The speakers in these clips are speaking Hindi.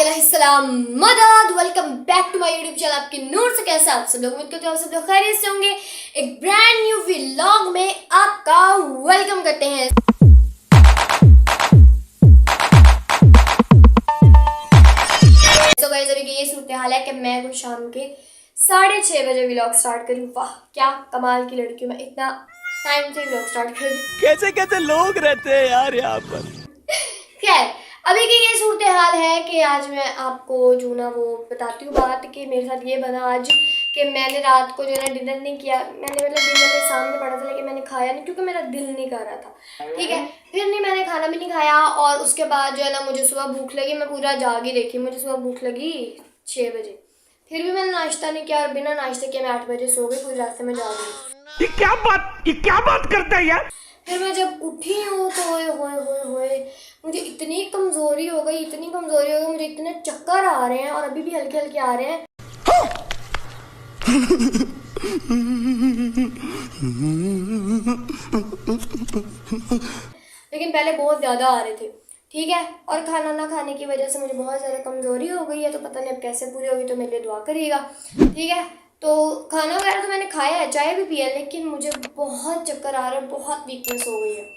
वालेकुम मदद welcome back to my YouTube channel आपकी नूर से। कैसे आप सब लोग? उम्मीद करते हैं आप सब लोग खैरियत से होंगे। एक ब्रांड न्यू व्लॉग में आपका वेलकम करते हैं। तो गाइस अभी की ये सूरत हाल है कि मैं कुछ शाम के 6:30 बजे व्लॉग स्टार्ट करूँ। वाह क्या कमाल की लड़की हूँ मैं, इतना टाइम से व्लॉग स्टार्ट करूँ। कैसे कैसे लोग रहते हैं यार यहाँ पर। खैर अभी की ये सूरत हाल है कि आज मैं आपको जो ना वो बताती हूँ बात कि मेरे साथ ये बना आज कि मैंने रात को जो है डिनर नहीं किया। मैंने मतलब डिनर के सामने पड़ा था लेकिन मैंने खाया नहीं क्योंकि मेरा दिल नहीं कर रहा था। ठीक है, फिर नहीं मैंने खाना भी नहीं खाया और उसके बाद जो है ना मुझे सुबह भूख लगी। मैं पूरा जाग ही रखी, मुझे सुबह भूख लगी 6 बजे। फिर भी मैंने नाश्ता नहीं किया और बिना नाश्ते किए मैं 8 बजे सो गई, पूरे रास्ते में जाग गई। ये क्या बात करता है यार। फिर मैं जब उठी हूँ तो होए होए होए होए मुझे इतनी कमज़ोरी हो गई, इतनी कमज़ोरी हो गई, मुझे इतने चक्कर आ रहे हैं और अभी भी हल्के हल्के आ रहे हैं। लेकिन पहले बहुत ज़्यादा आ रहे थे। ठीक है, और खाना ना खाने की वजह से मुझे बहुत ज़्यादा कमज़ोरी हो गई है, तो पता नहीं अब कैसे पूरी होगी, तो मेरे लिए दुआ करिएगा। ठीक है, तो खाना वगैरह तो मैंने खाया है, चाय भी पिया, लेकिन मुझे बहुत चक्कर आ रहे हैं, बहुत वीकनेस हो गई है।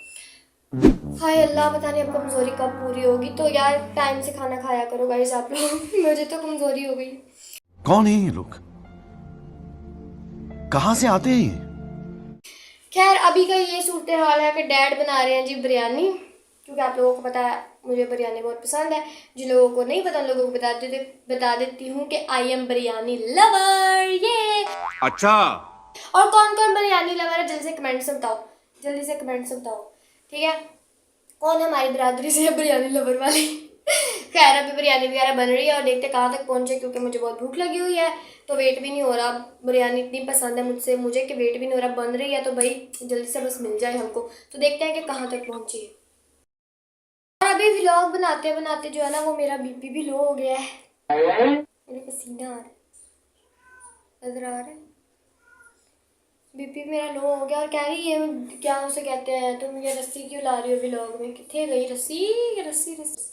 हाय अल्लाह, पता नहीं अब कमज़ोरी कब पूरी होगी। तो यार टाइम से खाना खाया करो गाइस आप लोग। मुझे तो कमज़ोरी हो गई। कौन है ये लोग, कहाँ से आते हैं ये? खैर अभी का ये सूरत हाल है कि डैड बना रहे हैं जी बिरयानी, क्योंकि आप लोगों को पता है मुझे बिरयानी बहुत पसंद है। जिन लोगों को नहीं पता उन लोगों को बता देती हूँ कि आई एम बिरयानी लवर। ये अच्छा, और कौन कौन बिरयानी लवर है जल्दी से कमेंट से बताओ, जल्दी से कमेंट से बताओ। ठीक है, कौन हमारी बिरादरी से है बिरयानी लवर वाली। खैर अभी बिरयानी वगैरह बन रही है और देखते कहाँ तक पहुँचे, क्योंकि मुझे बहुत भूख लगी हुई है, तो वेट भी नहीं हो रहा। बिरयानी इतनी पसंद है मुझे कि वेट भी नहीं हो रहा। बन रही है तो भाई जल्दी से बस मिल जाए हमको, तो देखते हैं कि कहाँ तक पहुँची है। और अभी व्लॉग बनाते बनाते जो है ना वो मेरा बीपी भी लो हो गया है। मेरे पसीना आ रहा है, नजर आ रहा है, बीपी मेरा लो हो गया। और कह रही है क्या उसे कहते हैं, तुम ये रस्सी क्यों ला रही हो व्लॉग में, कितने गई रस्सी रस्सी रस्सी।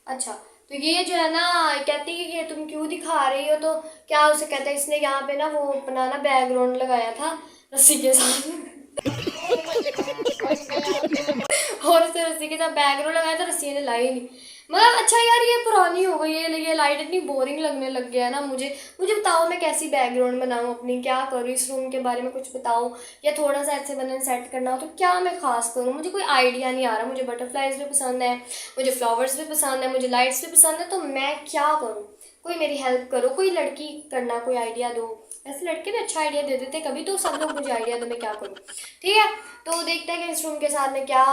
अच्छा तो ये जो है ना कहती है कि तुम क्यों दिखा रही हो, तो क्या उसे कहते हैं, इसने यहाँ पे ना वो अपना ना बैकग्राउंड लगाया था रस्सी के साथ। और उसे रस्सी के साथ बैकग्राउंड लगाया था, रस्सी ने लाई नहीं। मतलब अच्छा यार ये पुरानी हो गई है, ये लाइट इतनी बोरिंग लगने लग गया है ना। मुझे मुझे बताओ मैं कैसी बैकग्राउंड बनाऊँ अपनी, क्या करूँ इस रूम के बारे में कुछ बताओ, या थोड़ा सा ऐसे बनने सेट करना हो तो क्या मैं खास करूँ, मुझे कोई आइडिया नहीं आ रहा। मुझे बटरफ्लाइज भी पसंद है, मुझे फ्लावर्स भी पसंद है, मुझे लाइट्स भी पसंद है, तो मैं क्या करूँ? कोई मेरी हेल्प करो, कोई लड़की करना कोई आइडिया दो। ऐसे लड़के भी अच्छा आइडिया दे देते कभी, तो सब लोग मुझे आइडिया दो मैं क्या करूँ। ठीक है, तो देखते हैं कि इस रूम के साथ मैं क्या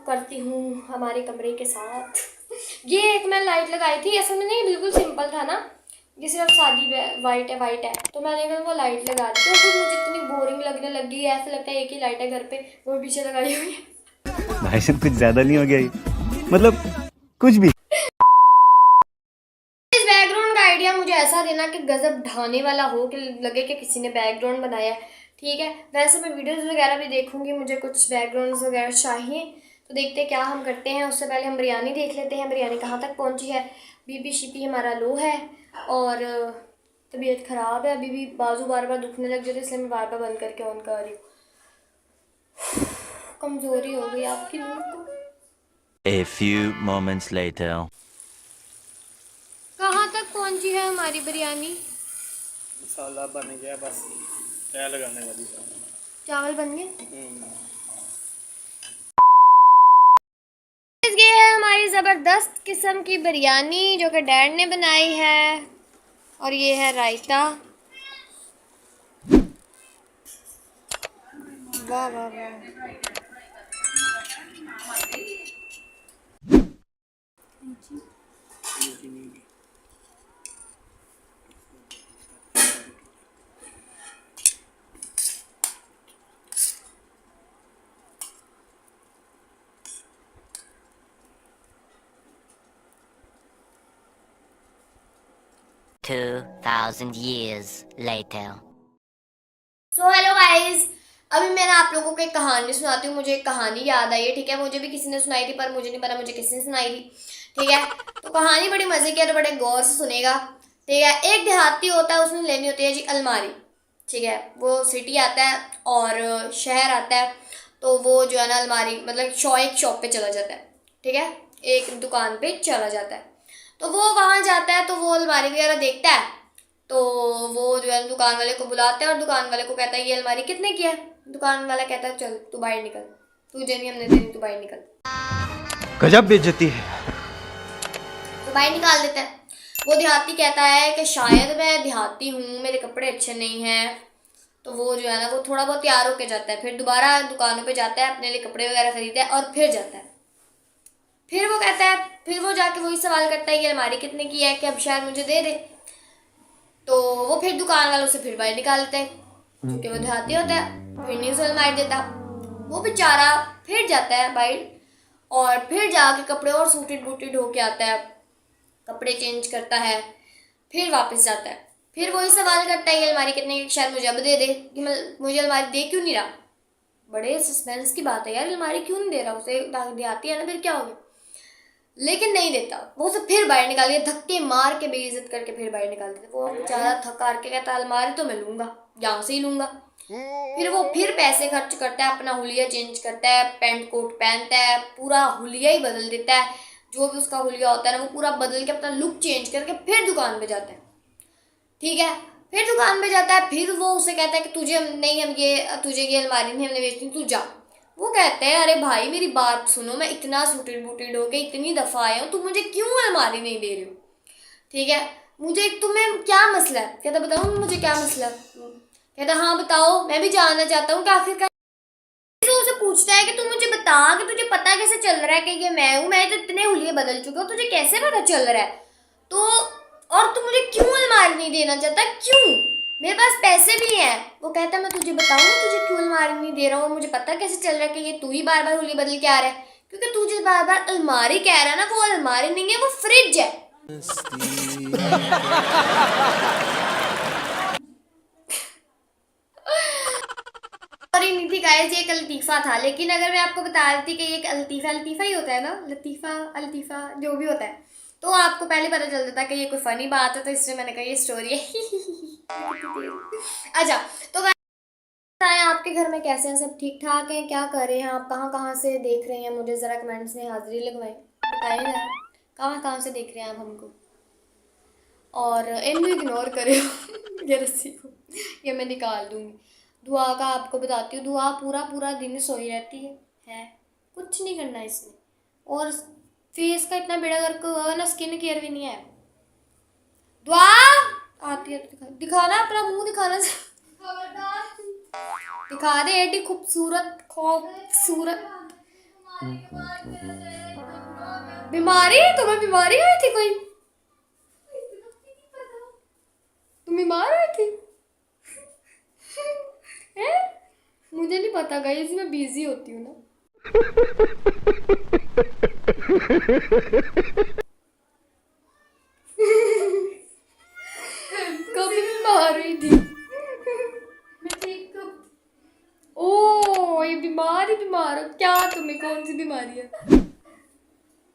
करती हूँ हमारे कमरे के साथ। ये एक मैं लाइट लगाई थी, ऐसा में नहीं बिल्कुल सिंपल था ना, ये सिर्फ सादी वाइट है, तो मैंने कहा वो लाइट लगा दी, तो फिर मुझे इतनी बोरिंग लगने लगी है। ऐसा लगता है एक ही लाइट है घर पे, वो पीछे लगाई हुई है। भाई साहब कुछ ज्यादा नहीं हो गया ये? मतलब कुछ भी। इस बैकग्राउंड का आइडिया मुझे ऐसा देना कि गजब ढाने वाला हो, कि लगे कि किसी ने बैकग्राउंड बनाया है। ठीक है, वैसे मैं वीडियोस वगैरह भी देखूंगी, मुझे कुछ बैकग्राउंड्स वगैरह चाहिए, तो देखते हैं क्या हम करते हैं। उससे पहले हम बिरयानी देख लेते हैं, बिरयानी कहाँ तक पहुँची है। बीपी शीपी हमारा लो है और तबीयत ख़राब है, अभी भी बाजू बार बार दुखने लग जाते, इसलिए मैं बार बार बंद करके ऑन कर रही हूँ। कमज़ोरी हो गई आपकी नूर को। A few moments later. कहाँ तक पहुँची है हमारी बिरयानी? मसाला बन गया, बस तय लगाने वाली है। चावल बन गए। ये है हमारी ज़बरदस्त किस्म की बिरयानी जो कि डैड ने बनाई है, और ये है रायता। वाह वाह वाह। 2,000 years later. So hello guys, अभी मैं आप लोगों को एक कहानी सुनाती हूँ। मुझे एक कहानी याद आई है, ठीक है। मुझे भी किसी ने सुनाई थी, पर मुझे नहीं पता मुझे किसने सुनाई थी, ठीक है। तो कहानी बड़ी मज़े की है, तो बड़े गौर से सुनेगा, ठीक है। एक देहाती होता है, उसने लेनी होती है जी अलमारी, ठीक है। वो सिटी आता है और शहर आता है, तो वो जो है ना अलमारी मतलब एक शॉप पे चला जाता है, ठीक है। एक दुकान पे चला जाता है, तो वो वहाँ जाता है, तो वो अलमारी वगैरह देखता है, तो वो जो है दुकान वाले को बुलाता है और दुकान वाले को कहता है ये अलमारी कितने की है। दुकान वाला कहता है चल तू बाहर निकल, तुझे नहीं हमने देनी, तू बाहर निकल। गजब बेइज्जती है। तो बाहर निकाल देता है। वो देहाती कहता है कि शायद मैं देहाती हूँ, मेरे कपड़े अच्छे नहीं हैं, तो वो जो है ना वो थोड़ा बहुत तैयार होके जाता है, फिर दोबारा दुकानों पे जाता है, अपने लिए कपड़े वगैरह खरीदता है और फिर जाता है। फिर वो कहता है, फिर वो जाके वही सवाल करता है ये अलमारी कितने की है, कि अब शायद मुझे दे दे। तो वो फिर दुकान वालों से फिर बाहर निकाल देता है, क्योंकि वो देहाती होता है, फिर नहीं उसे अलमारी देता। वो बेचारा फिर जाता है बाहर और फिर जाके कपड़े और सूटेड बूटेड होके आता है, कपड़े चेंज करता है, फिर वापस जाता है, फिर वही सवाल करता है ये अलमारी कितने की, शायद मुझे अब दे दे। कि मुझे अलमारी दे क्यों नहीं रहा। बड़े सस्पेंस की बात है यार, अलमारी क्यों नहीं दे रहा, उसे देहाती है ना, फिर क्या हो गया। लेकिन नहीं देता, वो उसे फिर बाहर निकाल दिया, धक्के मार के बेइज्जत करके फिर बाहर निकाल देते। वो बेचारा थक हार के कहता अलमारी तो मैं लूँगा, यहाँ से ही लूँगा। फिर वो फिर पैसे खर्च करता है, अपना हुलिया चेंज करता है, पैंट कोट पहनता है, पूरा हुलिया ही बदल देता है, जो भी उसका हुलिया होता है ना वो पूरा बदल के अपना लुक चेंज करके फिर दुकान पे जाता है, ठीक है। फिर दुकान पे जाता है, फिर वो उसे कहता है कि तुझे नहीं, हम ये तुझे ये अलमारी नहीं हमने बेचनी, तू जा। वो कहते हैं अरे भाई मेरी बात सुनो, मैं इतना सूटेड बूटेड होके इतनी दफ़ा आया हूँ, तुम मुझे क्यों अलमारी नहीं दे रहे हो, ठीक है। मुझे तुम्हें क्या मसला है। कहता बताओ मुझे क्या मसला है। कहता हाँ बताओ, मैं भी जानना चाहता हूँ कि आखिरकार। तो उसे पूछता है कि तू मुझे बता कि तुझे पता कैसे चल रहा है कि ये मैं हूँ, मैं तो इतने हुलिये बदल चुका हूँ, तुझे कैसे पता चल रहा है। तो और तू मुझे क्यों अलमारी नहीं देना चाहता, क्यों, मेरे पास पैसे भी हैं। वो कहता है मैं तुझे बताऊँ तुझे क्यों अलमारी नहीं दे रहा हूँ, मुझे पता कैसे चल रहा है कि ये तू ही बार बार हुलिये बदल के आ रहा है, क्योंकि तू जिस बार बार अलमारी कह रहा है ना, वो अलमारी नहीं है, वो फ्रिज है। सॉरी नहीं थी गाइस, ये एक लतीफ़ा था, लेकिन अगर मैं आपको बता देती कि ये एक लतीफ़ा ही होता है ना, लतीफ़ा जो भी होता है, तो आपको पहले पता चल जाता है कि ये कोई फ़नी बात है, तो इसलिए मैंने कहा ये स्टोरी है। अच्छा, तो बताएं आपके घर में कैसे हैं, सब ठीक ठाक हैं, क्या कर रहे हैं आप, कहाँ कहाँ से देख रहे हैं मुझे, ज़रा कमेंट्स में हाजिरी लगवाएं, बताएं ना कहाँ कहाँ से देख रहे हैं आप हमको। और इनको इग्नोर करे ये रस्सी को, ये मैं निकाल दूँगी। दुआ का आपको बताती हूँ, दुआ पूरा पूरा दिन सोई रहती है, कुछ नहीं करना इसने, और फेस का इतना बेड़ा गर्क हुआ है ना, स्किन केयर भी नहीं है। दुआ आती है तो दिखाना अपना मुंह, दिखाना दिखा दे, एडी खूबसूरत बीमारी, तुम्हें बीमारी हुई थी कोई, तुम बीमार हुई थी है? मुझे नहीं पता गाइस, मैं बिजी होती हूँ ना। कभी बीमार हुई थी मैं, ठीक कब, ओ ये बीमार ही बीमार हो क्या, तुम्हें कौन सी बीमारी है।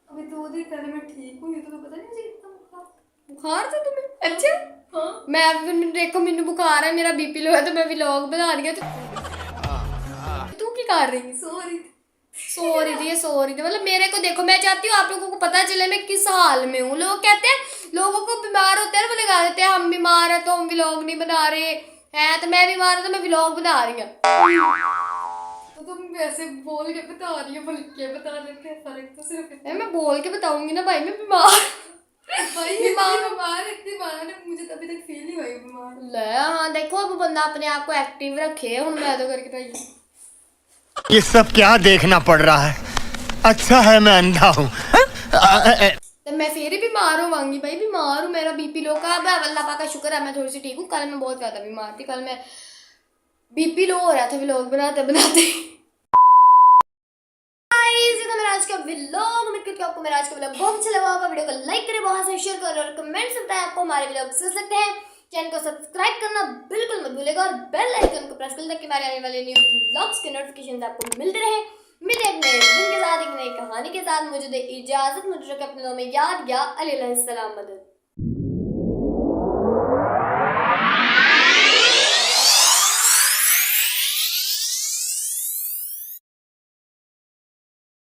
अभी 2 दिन पहले मैं ठीक हुई, तो पता नहीं मुझे कितना बुखार था तुम्हें। अच्छा हाँ, मैं देखो मैंने बुखार है, मेरा बीपी लो है, तो मैं व्लॉग बना रही हूँ, तू क्या कर रही है। सो रही थी मतलब मेरे को देखो, मैं चाहती हूँ आप लोगों को पता चले मैं किस हाल में हूँ। लोग कहते हैं, लोगों को बीमार होते हैं वो लगा देते हैं हम बीमार हैं तो हम व्लॉग नहीं बना रहे हैं, तो मैं बीमार हूँ तो मैं व्लॉग बना रही हूँ। तो तुम वैसे बोल के बता रही हो, बोल के बता देते हैं, फर्क तो सिर्फ है, मैं बोल के बताऊंगी ना भाई मैं बीमार भाई बीमार इतनी बार है, मुझे तभी तक फील ही हुई बीमार ले। हाँ देखो अब बंदा अपने आप को एक्टिव रखे, हूँ मैं तो करके बताइए ये सब क्या देखना पड़ रहा है, अच्छा है मैं अंधा हूँ। तो मैं फिर ही बीमार होवांगी भाई, बीमार हूँ, मेरा बीपी लो का, अब अल्लाह पाक का शुक्र है मैं थोड़ी सी ठीक हूँ। कल मैं बहुत ज़्यादा बीमार थी, कल मैं बीपी लो हो रहा था व्लॉग बनाते बनाते। मेरा आज का व्लॉग, उम्मीद करती हूँ आपको मेरा आज का व्लॉग बहुत अच्छा लगा होगा। वीडियो को लाइक करें, बहुत से शेयर करें और कमेंट्स बताएं आपको हमारे व्लॉग कैसे लगते हैं, चैनल को सब्सक्राइब करना बिल्कुल मत भूलेगा और बेल आइकन को प्रेस कर ताकि हमारे आने वाले न्यू व्लॉग्स के नोटिफिकेशन आपको मिलते रहे। मिलते हैं एक नए दिन के साथ, एक नई कहानी के साथ। मुझे दे इजाजत, मुझे रखें अपने दिलों में याद। या अली अलैहिस्सलाम मदद।